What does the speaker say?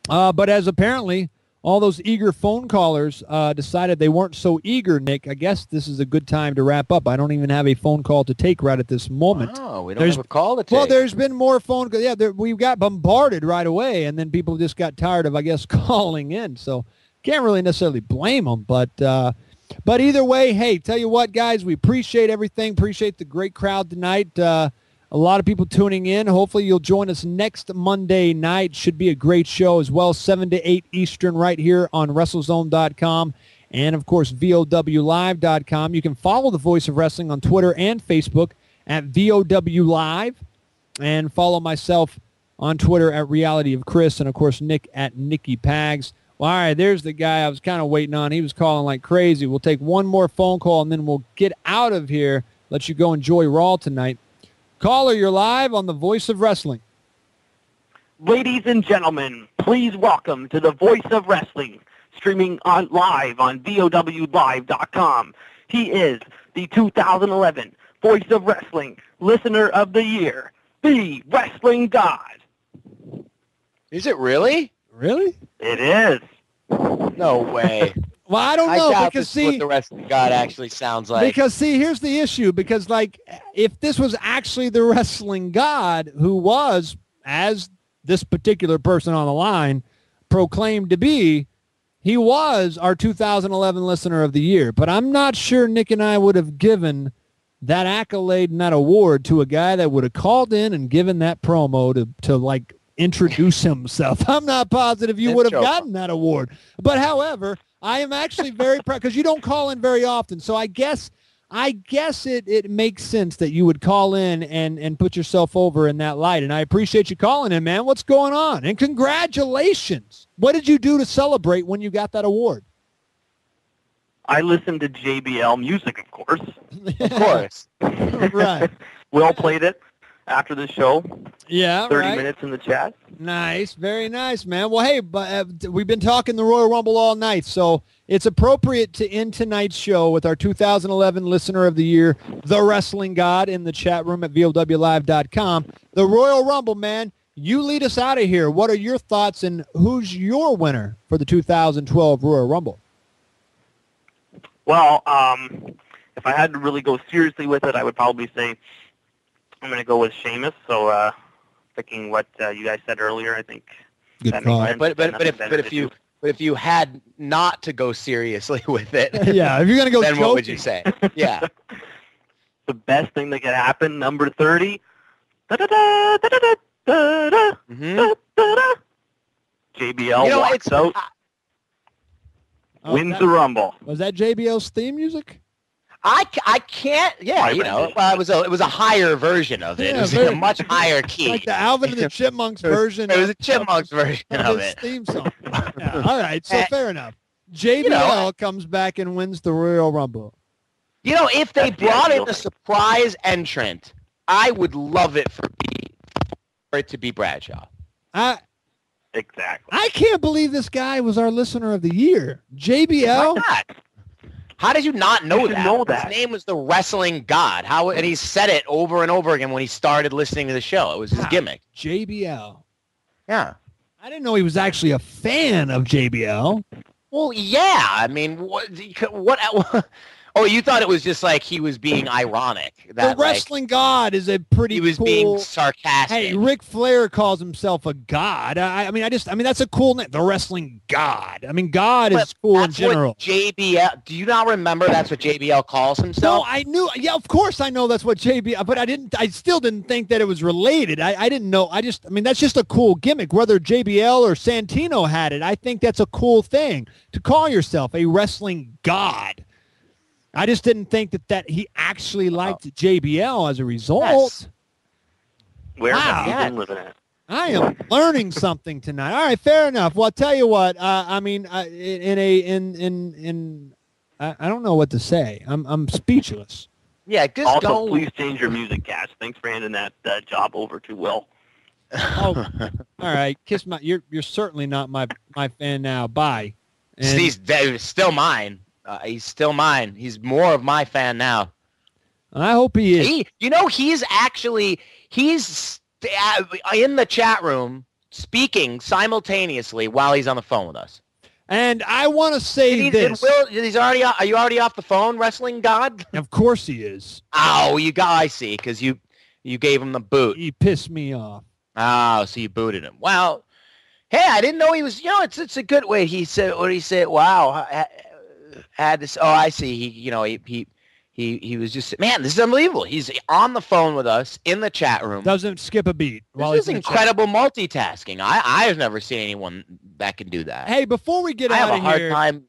But as apparently all those eager phone callers decided they weren't so eager, Nick, I guess this is a good time to wrap up. I don't even have a phone call to take right at this moment. Oh, we don't have a call to take. Well, there's been more phone calls. Yeah, we got bombarded right away, and then people just got tired of, I guess, calling in. So can't really necessarily blame them. But either way, hey, tell you what, guys, we appreciate everything. Appreciate the great crowd tonight. A lot of people tuning in. Hopefully you'll join us next Monday night. Should be a great show as well, 7 to 8 Eastern right here on WrestleZone.com and, of course, VOWLive.com. You can follow the Voice of Wrestling on Twitter and Facebook at VOWLive and follow myself on Twitter at Reality of Chris and, of course, Nick at Nicky Pags. Well, all right, there's the guy I was kind of waiting on. He was calling like crazy. We'll take one more phone call, and then we'll get out of here, let you go enjoy Raw tonight. Caller, you're live on the Voice of Wrestling. Ladies and gentlemen, please welcome to the Voice of Wrestling, streaming live on VOWLive.com. He is the 2011 Voice of Wrestling Listener of the Year, the Wrestling God. Is it really? Really? It is. No way. Well, I don't know, doubt because this is what the Wrestling God actually sounds like. Because, see, here's the issue. Because, like, if this was actually the Wrestling God who was, as this particular person on the line proclaimed to be, he was our 2011 Listener of the Year. But I'm not sure Nick and I would have given that accolade and that award to a guy that would have called in and given that promo to like, introduce himself. I'm not positive you would have gotten that award. But, however, I am actually very proud because you don't call in very often. So I guess it makes sense that you would call in and put yourself over in that light. And I appreciate you calling in, man. What's going on? And congratulations. What did you do to celebrate when you got that award? I listened to JBL music, of course. Of course. Right. Will played it after the show. Yeah, 30 minutes in the chat. Nice. Very nice, man. Well, hey, we've been talking the Royal Rumble all night, so it's appropriate to end tonight's show with our 2011 Listener of the Year, The Wrestling God, in the chat room at VOWLive.com. The Royal Rumble, man, you lead us out of here. What are your thoughts, and who's your winner for the 2012 Royal Rumble? Well, if I had to really go seriously with it, I would probably say I'm going to go with Sheamus. So, thinking what you guys said earlier, I think. Good call. But if you had not to go seriously with it, yeah, if you're going to go, then joking. What would you say? Yeah. The best thing that could happen, number 30. JBL walks out, wins the Rumble. Was that JBL's theme music? I can't. Yeah, well, it was a higher version of it. Yeah, it was in a much higher key, like the Alvin and the Chipmunks version. It was a Chipmunks version of his it. theme song. Yeah, all right, so fair enough. JBL comes back and wins the Royal Rumble. If they brought in a surprise entrant, I would love it for it to be Bradshaw. Exactly. I can't believe this guy was our Listener of the Year. JBL. Why not? How did you not know that? His name was the Wrestling God. And he said it over and over again when he started listening to the show. It was his gimmick. JBL. Yeah. I didn't know he was actually a fan of JBL. Well, yeah. I mean, what Oh, you thought it was just like he was being ironic. The Wrestling God is a pretty He was cool, being sarcastic. Hey, Ric Flair calls himself a god. I mean, that's a cool name. The Wrestling God. I mean, God is cool in general. What JBL, do you not remember that's what JBL calls himself? No, I knew. Yeah, of course I know that's what JBL, but I still didn't think that it was related. I didn't know. That's just a cool gimmick. Whether JBL or Santino had it, I think that's a cool thing to call yourself a Wrestling God. I just didn't think that he actually liked JBL as a result. Yes. Where have you been living at? I am learning something tonight. All right, fair enough. Well, I'll tell you what. I don't know what to say. I'm speechless. Yeah, just also, please change your music, Cash. Thanks for handing that job over to Will. Oh, all right. Kiss my. You're certainly not my fan now. Bye. And he's still mine. He's still mine. He's more of my fan now. I hope he is. He's in the chat room speaking simultaneously while he's on the phone with us. And I want to say this. Are you already off the phone, Wrestling God? Of course he is. Oh, I see, because you gave him the boot. He pissed me off. Oh, so you booted him. Well, hey, I didn't know he was, it's a good way. He said, wow, had this, oh, I see. He was just, man, this is unbelievable. He's on the phone with us in the chat room. Doesn't skip a beat. This is incredible multitasking. I've never seen anyone that can do that. Hey, before we get out of here. I have a hard time,